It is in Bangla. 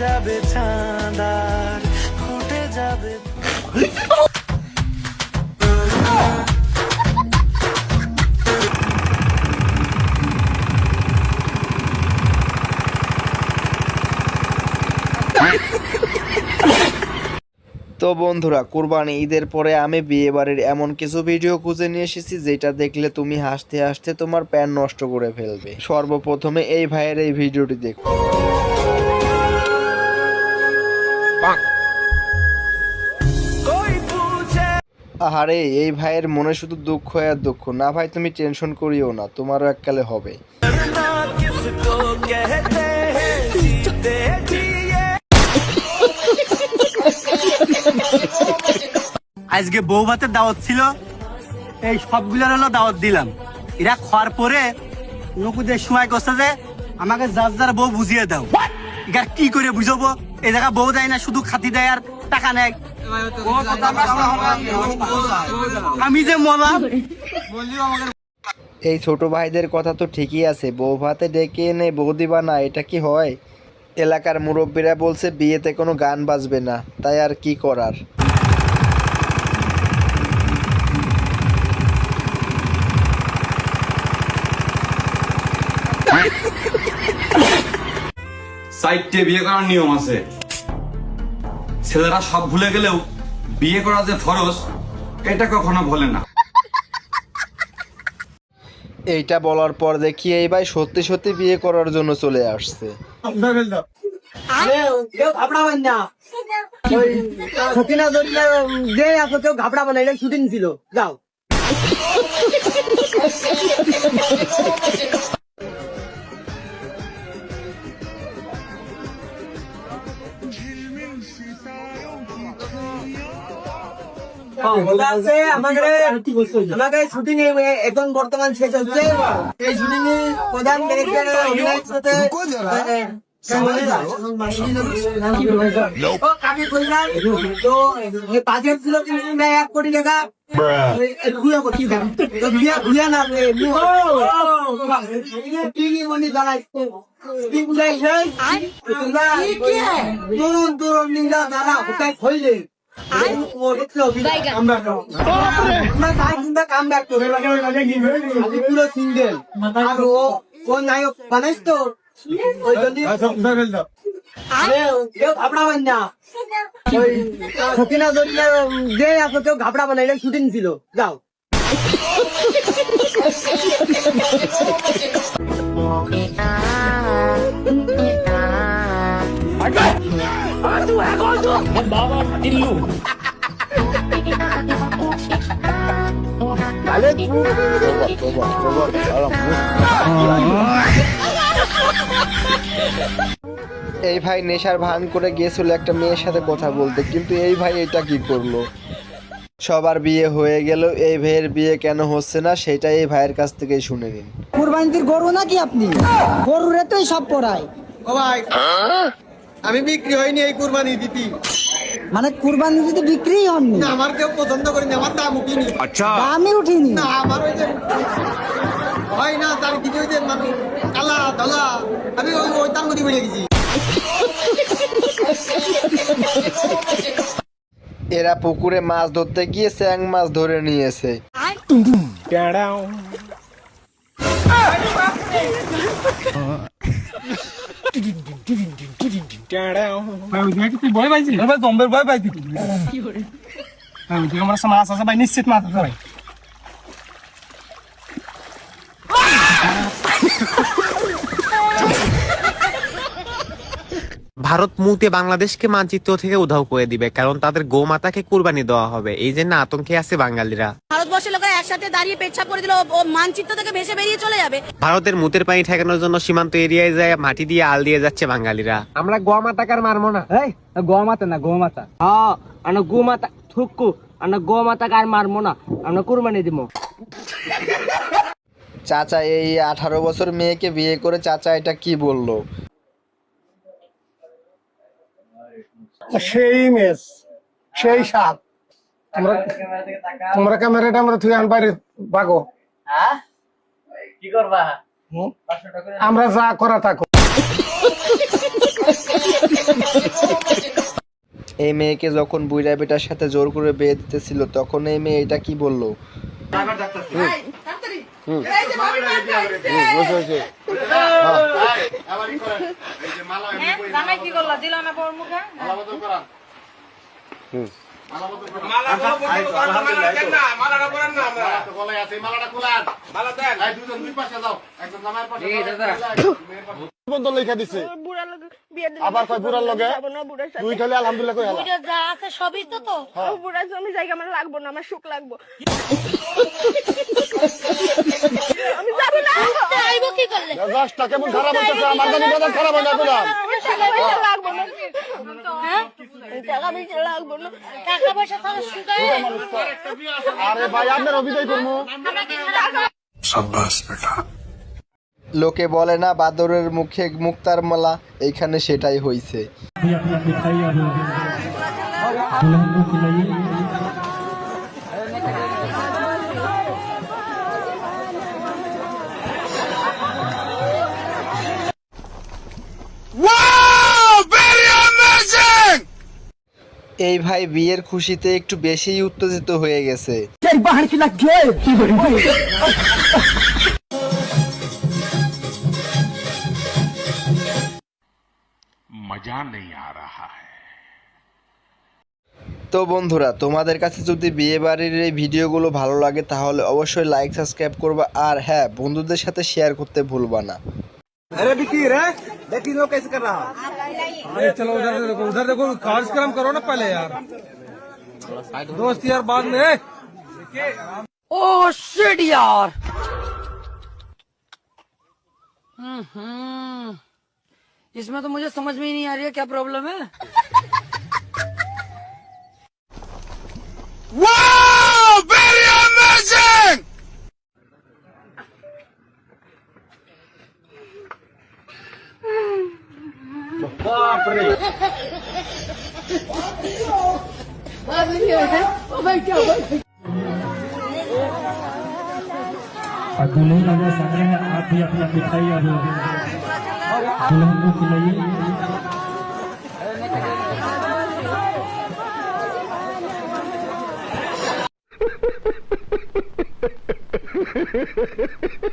যাবে চাঁদার ফুটে যাবে। তো বন্ধুরা, কুরবানি ঈদের পরে আমি বিয়ে বাড়ির এমন কিছু ভিডিও খুঁজে নিয়ে এসেছি যেটা দেখলে তুমি হাসতে হাসতে তোমার প্যান নষ্ট করে ফেলবে। সর্বপ্রথমে এই ভাইয়ের এই ভিডিওটি দেখো। আহারে, এই ভাইয়ের মনে শুধু দুঃখ আর দুঃখ। না ভাই, তুমি টেনশন করিও না, তোমারও এককালে হবে। আজকে বউ ভাতের দাওয়াত ছিল, এই সবগুলোর হলো দাওয়াত দিলাম। এরা খাওয়ার পরে নকুদের সময় করছে যে আমাকে যার যার বউ বুঝিয়ে দাও। এরা কি করে বুঝাবো? এই জায়গা বউ দেয় না, শুধু খাতি দেয় আর টাকা নেয়। আমি যে মলা। এই ছোট ভাইদের কথা তো ঠিকই আছে, বউ ভাতে ডেকে এনে বউ দিবা না, এটা কি হয়? এলাকার মুরব্বীরা বলছে বিয়েতে কোনো গান বাজবে না, তাই আর কি করার। সাইটে বিয়ে করার নিয়ম আছে। ছেলেরা সব ভুলে গেলেও বিয়ে করা যে ফরজ এটা কখনো ভোলে না। এইটা বলার পর দেখি এই ভাই সত্যি সত্যি বিয়ে করার জন্য চলে আসছে। ঘাবড়াবো না, এটা শুটিং ছিল, যাও। আমাদের শুটিং এখন বর্তমান শেষ হচ্ছে। এই শুটিং এ প্রধান অভিনয়ের সাথে বাজেট ছিল 1 কোটি টাকা। পুরো সিঙ্গেল আর ও নায়ক বানাইস তো, ওই জন্য ঘাবড়াবেন না। সকিনা দরিয়া যে আসো, কেউ ঘাবড়াবেন না, এটা শুটিং ছিল, যাও। এই ভাই নেশার ভান করে গিয়েছিল একটা মেয়ের সাথে কথা বলতে, কিন্তু এই ভাই এটা কি করলো? সবার বিয়ে হয়ে গেল, এই ভাইয়ের বিয়ে কেন হচ্ছে না সেটা এই ভাইয়ের কাছ থেকেই শুনে নিন। কুরবানির গরু নাকি আপনি? গরুরে তো সব পড়ায়। ও ভাই, আমি বিক্রি হয়নি এই কুরবানি দিতি। মানে কুরবানি দিতে বিক্রি হননি? না, আমার কেউ পছন্দ করেনি, আমার দাম উঠিনি। আচ্ছা, দামই উঠিনি? না, আমার ওই যে হয় না, তার কিছু ওই যে মানে কালা ধলা, আমি ওই দাম করে বেড়ে গেছি। এরা পুকুরে মাছ ধরতে গিয়ে চ্যাং মাছ ধরে নিয়েছে। নিশ্চিত মাছ ভাই। ভারত মুহূর্তে বাংলাদেশকে মানচিত্র থেকে উধাও করে দিবে, কারণ তাদের গোমাতাকে কুরবানি দেওয়া হবে। এই জন্য আতঙ্কে আছে বাঙালিরা। ভারতবর্ষের লোকেরা একসাথে দাঁড়িয়ে পেচ্ছাপ করে দিল, ও মানচিত্র থেকে ভেসে বেরিয়ে চলে যাবে। ভারতের মুতের পানি ঠেকানোর জন্য সীমান্ত এরিয়ায় যায় মাটি দিয়ে আল দিয়ে যাচ্ছে বাঙালিরা। আমরা গোমাতাকে আর মারবো না। গোমাতা না, গোমাতা। হ্যাঁ, আমরা গোমাতা থুকু, আমরা গোমাতাকে আর মারবো না, আমরা কুরবানি দিব। চাচা এই 18 বছর মেয়েকে বিয়ে করে চাচা এটা কি বললো? সেই মেস, সেই সাপ। তোমরা ক্যামেরাটা আমরা তুই আনবারে বাগো। হ্যাঁ, কি করবা? আমরা যা করা থাকো। এই মেয়েকে যখন বুইড়া বেটার সাথে জোর করে বিয়ে দিতেছিল তখন এই মেয়ে এটা কি বললো? বন্ধন লেখা দিছে আবার কয় বুড়ার লগে তুই খালি আলহামদুলিল্লাহ কই হালা যা আছে সবই তো বুড়ার জমি জায়গা আমার লাগবো না, আমার সুখ লাগবো। আমি যাবো না। আইবো কি করলে? রাস্তা কেমন খারাপ হইতেছে, আমার জানি বাজার খারাপ হয় না গুলাম। টাকা পয়সা লাগবো না, হ্যাঁ? টাকা পয়সা লাগবো না। টাকা পয়সা তাহলে শুকায়। আরে ভাই আপনার অভিনয় করবো। লোকে বলে না বাদরের মুখে মুক্তার মালা, এইখানে সেটাই হইছে। এই ভাই বিয়ের খুশিতে একটু বেশিই উত্তেজিত হয়ে গেছে। मजा नहीं आ रहा है। তো বন্ধুরা, তোমাদের কাছে যদি বিয়ে বাড়ির এই ভিডিওগুলো ভালো লাগে তাহলে অবশ্যই লাইক সাবস্ক্রাইব করবা, আর হ্যাঁ বন্ধুদের সাথে শেয়ার করতে ভুলবা না। अरे बिकी रे देखी लो कैसे कर रहा। अरे चलो उधर देखो कार्यक्रम करो ना पहले यार, दोस्त यार बाद में। ও শিট यार। इसमें तो मुझे समझ में ही नहीं आ रही है क्या प्रॉब्लम है। दुल्हन का संग्रह है, आप भी अपना मिठाई अब दुल्हन को खिलाइए।